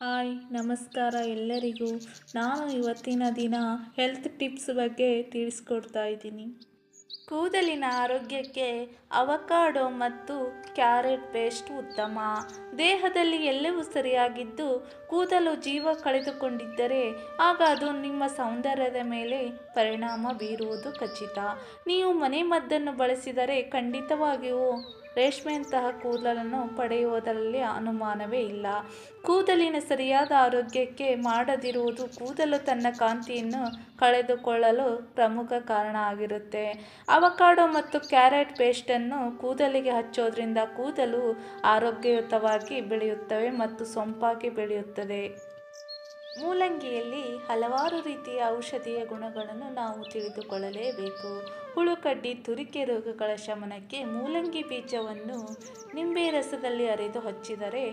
Hi ನಮಸ್ಕಾರ ಎಲ್ಲರಿಗೂ. ನಾನು ಇವತ್ತಿನ ದಿನ ಹೆಲ್ತ್ ಟಿಪ್ಸ್ ಬಗ್ಗೆ ತಿಳಿಸ್ಕೊಡ್ತಾ ಇದ್ದೀನಿ. ಕೂದಲಿನ ಆರೋಗ್ಯಕ್ಕೆ ಅವಕಾಡೊ ಮತ್ತು ಕ್ಯಾರೆಟ್ ಪೇಸ್ಟ್ ಉತ್ತಮ. ದೇಹದಲ್ಲಿ ಎಲ್ಲವೂ ಸರಿಯಾಗಿದ್ದು ಕೂದಲು ಜೀವ ಕಳೆದುಕೊಂಡಿದ್ದರೆ ಆಗ ಅದು ನಿಮ್ಮ ಸೌಂದರ್ಯದ ಮೇಲೆ ಪರಿಣಾಮ ಬೀರುವುದು ಖಚಿತ. ನೀವು ಮನೆಮದ್ದನ್ನು ಬಳಸಿದರೆ ಖಂಡಿತವಾಗಿಯೂ ರೇಷ್ಮೆಯಂತಹ ಕೂದಲನ್ನು ಪಡೆಯುವುದರಲ್ಲಿ ಅನುಮಾನವೇ ಇಲ್ಲ. ಕೂದಲಿನ ಸರಿಯಾದ ಆರೋಗ್ಯಕ್ಕೆ ಮಾಡದಿರುವುದು ಕೂದಲು ತನ್ನ ಕಾಂತಿಯನ್ನು ಕಳೆದುಕೊಳ್ಳಲು ಪ್ರಮುಖ ಕಾರಣ ಆಗಿರುತ್ತೆ. ಅವಕಾಡೊ ಮತ್ತು ಕ್ಯಾರೆಟ್ ಪೇಸ್ಟನ್ನು ಕೂದಲಿಗೆ ಹಚ್ಚೋದ್ರಿಂದ ಕೂದಲು ಆರೋಗ್ಯಯುತವಾಗಿ ಬೆಳೆಯುತ್ತವೆ ಮತ್ತು ಸೊಂಪಾಗಿ ಬೆಳೆಯುತ್ತದೆ. ಮೂಲಂಗಿಯಲ್ಲಿ ಹಲವಾರು ರೀತಿಯ ಔಷಧೀಯ ಗುಣಗಳನ್ನು ನಾವು ತಿಳಿದುಕೊಳ್ಳಲೇಬೇಕು. ಹುಳುಕಡ್ಡಿ ತುರಿಕೆ ರೋಗಗಳ ಶಮನಕ್ಕೆ ಮೂಲಂಗಿ ಬೀಜವನ್ನು ನಿಂಬೆ ರಸದಲ್ಲಿ ಅರೆದು ಹಚ್ಚಿದರೆ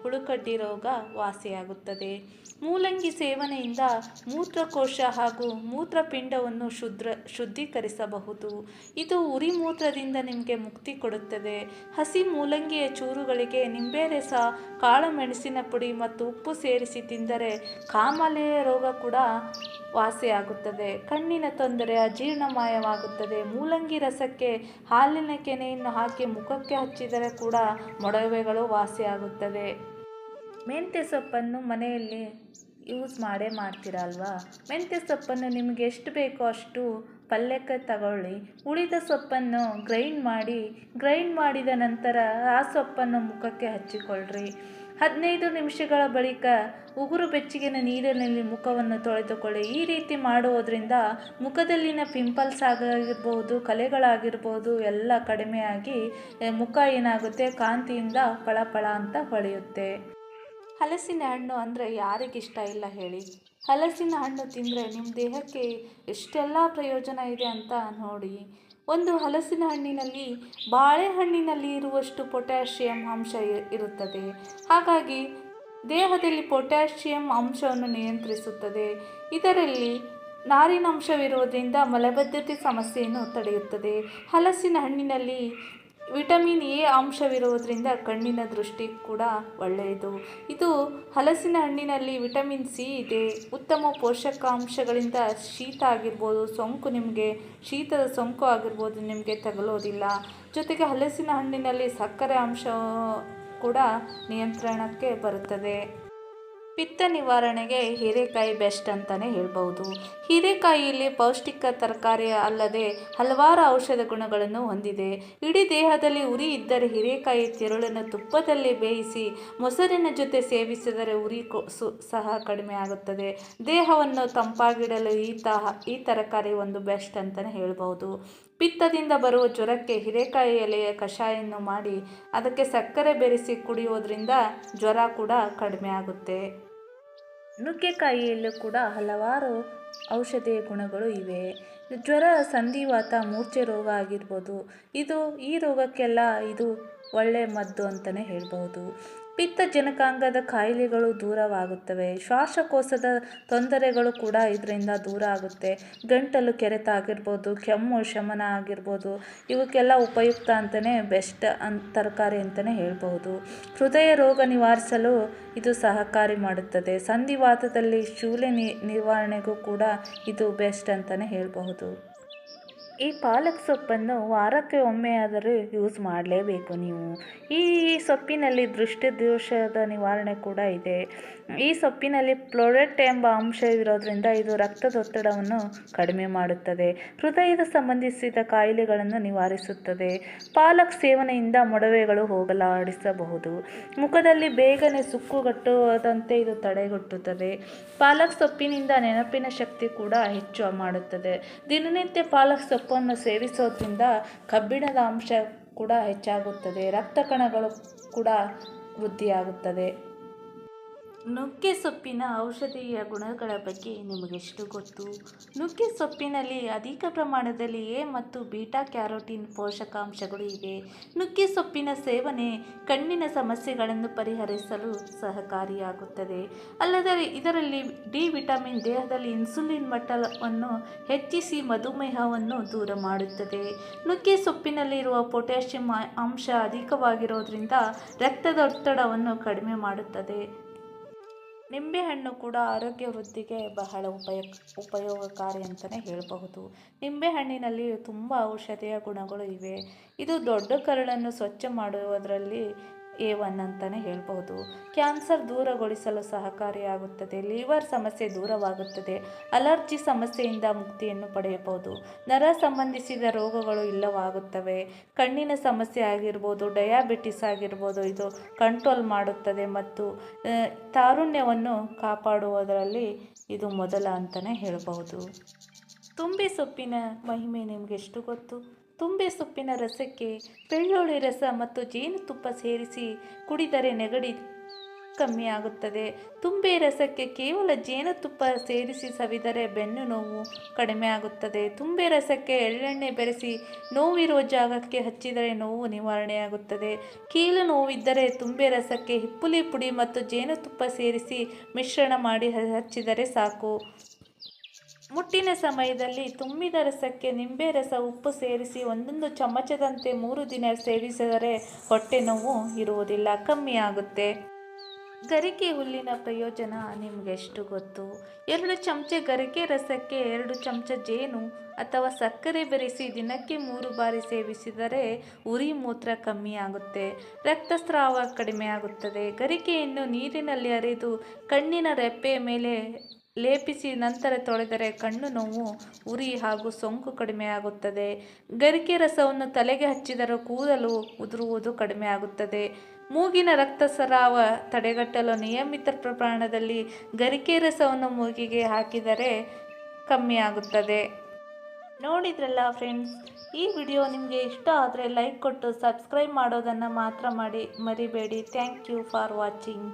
ಹುಳುಕಡ್ಡಿ ರೋಗ ವಾಸಿಯಾಗುತ್ತದೆ. ಮೂಲಂಗಿ ಸೇವನೆಯಿಂದ ಮೂತ್ರಕೋಶ ಹಾಗೂ ಮೂತ್ರಪಿಂಡವನ್ನು ಶುದ್ಧೀಕರಿಸಬಹುದು. ಇದು ಉರಿ ಮೂತ್ರದಿಂದ ನಿಮಗೆ ಮುಕ್ತಿ ಕೊಡುತ್ತದೆ. ಹಸಿ ಮೂಲಂಗಿಯ ಚೂರುಗಳಿಗೆ ನಿಂಬೆ ರಸ, ಕಾಳುಮೆಣಸಿನ ಪುಡಿ ಮತ್ತು ಉಪ್ಪು ಸೇರಿಸಿ ತಿಂದರೆ ಕಾಮಾಲೆಯ ರೋಗ ಕೂಡ ವಾಸಿಯಾಗುತ್ತದೆ. ಕಣ್ಣಿನ ತೊಂದರೆ, ಅಜೀರ್ಣ ಮಾಯವಾಗುತ್ತದೆ. ಮೂಲಂಗಿ ರಸಕ್ಕೆ ಹಾಲಿನ ಕೆನೆಯನ್ನು ಹಾಕಿ ಮುಖಕ್ಕೆ ಹಚ್ಚಿದರೆ ಕೂಡ ಮೊಡವೆಗಳು ವಾಸಿಯಾಗುತ್ತದೆ. ಮೆಂತ್ಯ ಸೊಪ್ಪನ್ನು ಮನೆಯಲ್ಲಿ ಯೂಸ್ ಮಾಡ್ತೀರಲ್ವಾ? ಮೆಂತ್ಯ ಸೊಪ್ಪನ್ನು ನಿಮಗೆ ಎಷ್ಟು ಬೇಕೋ ಅಷ್ಟು ಪಲ್ಯಕ್ಕೆ ತಗೊಳ್ಳಿ. ಉಳಿದ ಸೊಪ್ಪನ್ನು ಗ್ರೈಂಡ್ ಮಾಡಿದ ನಂತರ ಆ ಸೊಪ್ಪನ್ನು ಮುಖಕ್ಕೆ ಹಚ್ಚಿಕೊಳ್ಳ್ರಿ. 15 ನಿಮಿಷಗಳ ಬಳಿಕ ಉಗುರು ಬೆಚ್ಚಗಿನ ನೀರಿನಲ್ಲಿ ಮುಖವನ್ನು ತೊಳೆದುಕೊಳ್ಳಿ. ಈ ರೀತಿ ಮಾಡುವುದರಿಂದ ಮುಖದಲ್ಲಿನ ಪಿಂಪಲ್ಸ್ ಆಗಿರ್ಬೋದು, ಕಲೆಗಳಾಗಿರ್ಬೋದು ಎಲ್ಲ ಕಡಿಮೆಯಾಗಿ ಮುಖ ಏನಾಗುತ್ತೆ, ಕಾಂತಿಯಿಂದ ಫಳಫಳ ಅಂತ ಹೊಳೆಯುತ್ತೆ. ಹಲಸಿನ ಹಣ್ಣು ಅಂದರೆ ಯಾರಿಗಿಷ್ಟ ಇಲ್ಲ ಹೇಳಿ? ಹಲಸಿನ ಹಣ್ಣು ತಿಂದರೆ ನಿಮ್ಮ ದೇಹಕ್ಕೆ ಎಷ್ಟೆಲ್ಲ ಪ್ರಯೋಜನ ಇದೆ ಅಂತ ನೋಡಿ. ಒಂದು ಹಲಸಿನ ಹಣ್ಣಿನಲ್ಲಿ ಬಾಳೆಹಣ್ಣಿನಲ್ಲಿ ಇರುವಷ್ಟು ಪೊಟ್ಯಾಷಿಯಂ ಅಂಶ ಇರುತ್ತದೆ. ಹಾಗಾಗಿ ದೇಹದಲ್ಲಿ ಪೊಟ್ಯಾಷಿಯಂ ಅಂಶವನ್ನು ನಿಯಂತ್ರಿಸುತ್ತದೆ. ಇದರಲ್ಲಿ ನಾರಿನಂಶವಿರುವುದರಿಂದ ಮಲಬದ್ಧತೆ ಸಮಸ್ಯೆಯನ್ನು ತಡೆಯುತ್ತದೆ. ಹಲಸಿನ ಹಣ್ಣಿನಲ್ಲಿ ವಿಟಮಿನ್ ಎ ಅಂಶವಿರುವುದರಿಂದ ಕಣ್ಣಿನ ದೃಷ್ಟಿ ಕೂಡ ಒಳ್ಳೆಯದು. ಹಲಸಿನ ಹಣ್ಣಿನಲ್ಲಿ ವಿಟಮಿನ್ ಸಿ ಇದೆ. ಉತ್ತಮ ಪೋಷಕಾಂಶಗಳಿಂದ ಶೀತ ಆಗಿರ್ಬೋದು, ಶೀತದ ಸೋಂಕು ಆಗಿರ್ಬೋದು ನಿಮಗೆ ತಗುಲೋದಿಲ್ಲ. ಜೊತೆಗೆ ಹಲಸಿನ ಹಣ್ಣಿನಲ್ಲಿ ಸಕ್ಕರೆ ಅಂಶ ಕೂಡ ನಿಯಂತ್ರಣಕ್ಕೆ ಬರುತ್ತದೆ. ಪಿತ್ತ ನಿವಾರಣೆಗೆ ಹೀರೆಕಾಯಿ ಬೆಸ್ಟ್ ಅಂತಲೇ ಹೇಳ್ಬೋದು. ಹೀರೆಕಾಯಿಯಲ್ಲಿ ಪೌಷ್ಟಿಕ ತರಕಾರಿ ಅಲ್ಲದೆ ಹಲವಾರು ಔಷಧ ಗುಣಗಳನ್ನು ಹೊಂದಿದೆ. ಇಡೀ ದೇಹದಲ್ಲಿ ಉರಿ ಇದ್ದರೆ ಹೀರೆಕಾಯಿ ತಿರುಳನ್ನು ತುಪ್ಪದಲ್ಲಿ ಬೇಯಿಸಿ ಮೊಸರಿನ ಜೊತೆ ಸೇವಿಸಿದರೆ ಉರಿ ಸಹ ಕಡಿಮೆ ಆಗುತ್ತದೆ. ದೇಹವನ್ನು ತಂಪಾಗಿಡಲು ಈ ತರಕಾರಿ ಒಂದು ಬೆಸ್ಟ್ ಅಂತಲೇ ಹೇಳ್ಬೋದು. ಪಿತ್ತದಿಂದ ಬರುವ ಜ್ವರಕ್ಕೆ ಹೀರೆಕಾಯಿ ಎಲೆಯ ಕಷಾಯವನ್ನು ಮಾಡಿ ಅದಕ್ಕೆ ಸಕ್ಕರೆ ಬೆರೆಸಿ ಕುಡಿಯೋದ್ರಿಂದ ಜ್ವರ ಕೂಡ ಕಡಿಮೆ ಆಗುತ್ತೆ. ನುಗ್ಗೆಕಾಯಿಯಲ್ಲೂ ಕೂಡ ಹಲವಾರು ಔಷಧೀಯ ಗುಣಗಳು ಇವೆ. ಜ್ವರ, ಸಂಧಿವಾತ, ಮೂರ್ಛೆ ರೋಗ ಆಗಿರ್ಬೋದು, ಈ ರೋಗಕ್ಕೆಲ್ಲ ಇದು ಒಳ್ಳೆಯ ಮದ್ದು ಅಂತಲೇ ಹೇಳ್ಬೋದು. ಪಿತ್ತಜನಕಾಂಗದ ಕಾಯಿಲೆಗಳು ದೂರವಾಗುತ್ತವೆ. ಶ್ವಾಸಕೋಶದ ತೊಂದರೆಗಳು ಕೂಡ ಇದರಿಂದ ದೂರ ಆಗುತ್ತೆ. ಗಂಟಲು ಕೆರೆತ ಆಗಿರ್ಬೋದು, ಕೆಮ್ಮು ಶಮನ ಆಗಿರ್ಬೋದು, ಇವಕ್ಕೆಲ್ಲ ಉಪಯುಕ್ತ ಅಂತಲೇ ಬೆಸ್ಟ್ ತರಕಾರಿ ಅಂತಲೇ ಹೇಳ್ಬೋದು. ಹೃದಯ ರೋಗ ನಿವಾರಿಸಲು ಇದು ಸಹಕಾರಿ ಮಾಡುತ್ತದೆ. ಸಂಧಿವಾತದಲ್ಲಿ ಶೂಲೆ ನಿವಾರಣೆಗೂ ಕೂಡ ಇದು ಬೆಸ್ಟ್ ಅಂತಲೇ ಹೇಳಬಹುದು. ಈ ಪಾಲಕ್ ಸೊಪ್ಪನ್ನು ವಾರಕ್ಕೆ ಒಮ್ಮೆಯಾದರೂ ಯೂಸ್ ಮಾಡಲೇಬೇಕು ನೀವು. ಈ ಸೊಪ್ಪಿನಲ್ಲಿ ದೃಷ್ಟಿದೋಷದ ನಿವಾರಣೆ ಕೂಡ ಇದೆ. ಈ ಸೊಪ್ಪಿನಲ್ಲಿ ಫ್ಲೋರೇಟ್ ಎಂಬ ಅಂಶ ಇರೋದ್ರಿಂದ ಇದು ರಕ್ತದೊತ್ತಡವನ್ನು ಕಡಿಮೆ ಮಾಡುತ್ತದೆ. ಹೃದಯದ ಸಂಬಂಧಿಸಿದ ಕಾಯಿಲೆಗಳನ್ನು ನಿವಾರಿಸುತ್ತದೆ. ಪಾಲಕ್ ಸೇವನೆಯಿಂದ ಮೊಡವೆಗಳು ಹೋಗಲಾಡಿಸಬಹುದು. ಮುಖದಲ್ಲಿ ಬೇಗನೆ ಸುಕ್ಕುಗಟ್ಟುವುದಂತೆ ಇದು ತಡೆಗಟ್ಟುತ್ತದೆ. ಪಾಲಕ್ ಸೊಪ್ಪಿನಿಂದ ನೆನಪಿನ ಶಕ್ತಿ ಕೂಡ ಹೆಚ್ಚು ಮಾಡುತ್ತದೆ. ದಿನನಿತ್ಯ ಪಾಲಕ್ ಸೊಪ್ಪನ್ನು ಸೇವಿಸೋದ್ರಿಂದ ಕಬ್ಬಿಣದ ಅಂಶ ಕೂಡ ಹೆಚ್ಚಾಗುತ್ತದೆ. ರಕ್ತ ಕಣಗಳು ಕೂಡ ವೃದ್ಧಿಯಾಗುತ್ತದೆ. ನುಗ್ಗೆ ಸೊಪ್ಪಿನ ಔಷಧೀಯ ಗುಣಗಳ ಬಗ್ಗೆ ನಿಮಗೆಷ್ಟು ಗೊತ್ತು? ನುಗ್ಗೆ ಸೊಪ್ಪಿನಲ್ಲಿ ಅಧಿಕ ಪ್ರಮಾಣದಲ್ಲಿ ಎ ಮತ್ತು ಬೀಟಾ ಕ್ಯಾರೋಟಿನ್ ಪೋಷಕಾಂಶಗಳು ಇವೆ. ನುಗ್ಗೆ ಸೊಪ್ಪಿನ ಸೇವನೆ ಕಣ್ಣಿನ ಸಮಸ್ಯೆಗಳನ್ನು ಪರಿಹರಿಸಲು ಸಹಕಾರಿಯಾಗುತ್ತದೆ. ಅಲ್ಲದೆ ಇದರಲ್ಲಿ ಡಿ ವಿಟಮಿನ್ ದೇಹದಲ್ಲಿ ಇನ್ಸುಲಿನ್ ಮಟ್ಟವನ್ನು ಹೆಚ್ಚಿಸಿ ಮಧುಮೇಹವನ್ನು ದೂರ ಮಾಡುತ್ತದೆ. ನುಗ್ಗೆ ಸೊಪ್ಪಿನಲ್ಲಿರುವ ಪೊಟ್ಯಾಷಿಯಂ ಅಂಶ ಅಧಿಕವಾಗಿರೋದ್ರಿಂದ ರಕ್ತದೊತ್ತಡವನ್ನು ಕಡಿಮೆ ಮಾಡುತ್ತದೆ. ನಿಂಬೆಹಣ್ಣು ಕೂಡ ಆರೋಗ್ಯ ವೃದ್ಧಿಗೆ ಬಹಳ ಉಪಯೋಗಕಾರಿ ಅಂತಲೇ ಹೇಳಬಹುದು. ನಿಂಬೆಹಣ್ಣಿನಲ್ಲಿ ತುಂಬ ಔಷಧೀಯ ಗುಣಗಳು ಇವೆ. ಇದು ದೊಡ್ಡ ಕರಳನ್ನು ಸ್ವಚ್ಛ ಮಾಡುವುದರಲ್ಲಿ A1 ಅಂತಲೇ ಹೇಳ್ಬೋದು. ಕ್ಯಾನ್ಸರ್ ದೂರಗೊಳಿಸಲು ಸಹಕಾರಿಯಾಗುತ್ತದೆ. ಲಿವರ್ ಸಮಸ್ಯೆ ದೂರವಾಗುತ್ತದೆ. ಅಲರ್ಜಿ ಸಮಸ್ಯೆಯಿಂದ ಮುಕ್ತಿಯನ್ನು ಪಡೆಯಬಹುದು. ನರ ಸಂಬಂಧಿಸಿದ ರೋಗಗಳು ಇಲ್ಲವಾಗುತ್ತವೆ. ಕಣ್ಣಿನ ಸಮಸ್ಯೆ ಆಗಿರ್ಬೋದು, ಡಯಾಬಿಟಿಸ್ ಆಗಿರ್ಬೋದು, ಇದು ಕಂಟ್ರೋಲ್ ಮಾಡುತ್ತದೆ ಮತ್ತು ತಾರುಣ್ಯವನ್ನು ಕಾಪಾಡುವುದರಲ್ಲಿ ಇದು ಮೊದಲ ಅಂತಲೇ ಹೇಳಬಹುದು. ತುಂಬೆ ಸೊಪ್ಪಿನ ಮಹಿಮೆ ನಿಮಗೆಷ್ಟು ಗೊತ್ತು? ತುಂಬೆ ಸೊಪ್ಪಿನ ರಸಕ್ಕೆ ಬೆಳ್ಳುಳ್ಳಿ ರಸ ಮತ್ತು ಜೇನುತುಪ್ಪ ಸೇರಿಸಿ ಕುಡಿದರೆ ನೆಗಡಿ ಕಮ್ಮಿಯಾಗುತ್ತದೆ. ತುಂಬೆ ರಸಕ್ಕೆ ಕೇವಲ ಜೇನುತುಪ್ಪ ಸೇರಿಸಿ ಸವಿದರೆ ಬೆನ್ನು ನೋವು ಕಡಿಮೆಯಾಗುತ್ತದೆ. ತುಂಬೆ ರಸಕ್ಕೆ ಎಳ್ಳೆಣ್ಣೆ ಬೆರೆಸಿ ನೋವಿರುವ ಜಾಗಕ್ಕೆ ಹಚ್ಚಿದರೆ ನೋವು ನಿವಾರಣೆಯಾಗುತ್ತದೆ. ಕೀಲು ನೋವಿದ್ದರೆ ತುಂಬೆ ರಸಕ್ಕೆ ಹಿಪ್ಪುಲಿ ಪುಡಿ ಮತ್ತು ಜೇನುತುಪ್ಪ ಸೇರಿಸಿ ಮಿಶ್ರಣ ಮಾಡಿ ಹಚ್ಚಿದರೆ ಸಾಕು. ಮುಟ್ಟಿನ ಸಮಯದಲ್ಲಿ ತುಂಬಿದ ರಸಕ್ಕೆ ನಿಂಬೆ ರಸ, ಉಪ್ಪು ಸೇರಿಸಿ 1 ಚಮಚದಂತೆ 3 ದಿನ ಸೇವಿಸಿದರೆ ಹೊಟ್ಟೆ ನೋವು ಇರುವುದಿಲ್ಲ, ಕಮ್ಮಿಯಾಗುತ್ತೆ. ಗರಿಕೆ ಹುಲ್ಲಿನ ಪ್ರಯೋಜನ ನಿಮಗೆಷ್ಟು ಗೊತ್ತು? 2 ಚಮಚ ಗರಿಕೆ ರಸಕ್ಕೆ 2 ಚಮಚ ಜೇನು ಅಥವಾ ಸಕ್ಕರೆ ಬೆರೆಸಿ ದಿನಕ್ಕೆ 3 ಬಾರಿ ಸೇವಿಸಿದರೆ ಉರಿ ಮೂತ್ರ ಕಮ್ಮಿಯಾಗುತ್ತೆ, ರಕ್ತಸ್ರಾವ ಕಡಿಮೆಯಾಗುತ್ತದೆ. ಗರಿಕೆಯನ್ನು ನೀರಿನಲ್ಲಿ ಅರೆದು ಕಣ್ಣಿನ ರೆಪ್ಪೆಯ ಮೇಲೆ ಲೇಪಿಸಿ ನಂತರ ತೊಳೆದರೆ ಕಣ್ಣು ನೋವು, ಉರಿ ಹಾಗೂ ಸೋಂಕು ಕಡಿಮೆಯಾಗುತ್ತದೆ. ಗರಿಕೆ ರಸವನ್ನು ತಲೆಗೆ ಹಚ್ಚಿದರೆ ಕೂದಲು ಉದುರುವುದು ಕಡಿಮೆಯಾಗುತ್ತದೆ. ಮೂಗಿನ ರಕ್ತಸ್ರಾವ ತಡೆಗಟ್ಟಲು ನಿಯಮಿತ ಪ್ರಮಾಣದಲ್ಲಿ ಗರಿಕೆ ರಸವನ್ನು ಮೂಗಿಗೆ ಹಾಕಿದರೆ ಕಮ್ಮಿಯಾಗುತ್ತದೆ. ನೋಡಿದ್ರಲ್ಲ ಫ್ರೆಂಡ್ಸ್, ಈ ವಿಡಿಯೋ ನಿಮಗೆ ಇಷ್ಟ ಆದರೆ ಲೈಕ್ ಕೊಟ್ಟು ಸಬ್ಸ್ಕ್ರೈಬ್ ಮಾಡೋದನ್ನು ಮಾತ್ರ ಮರಿಬೇಡಿ. Thank you for watching.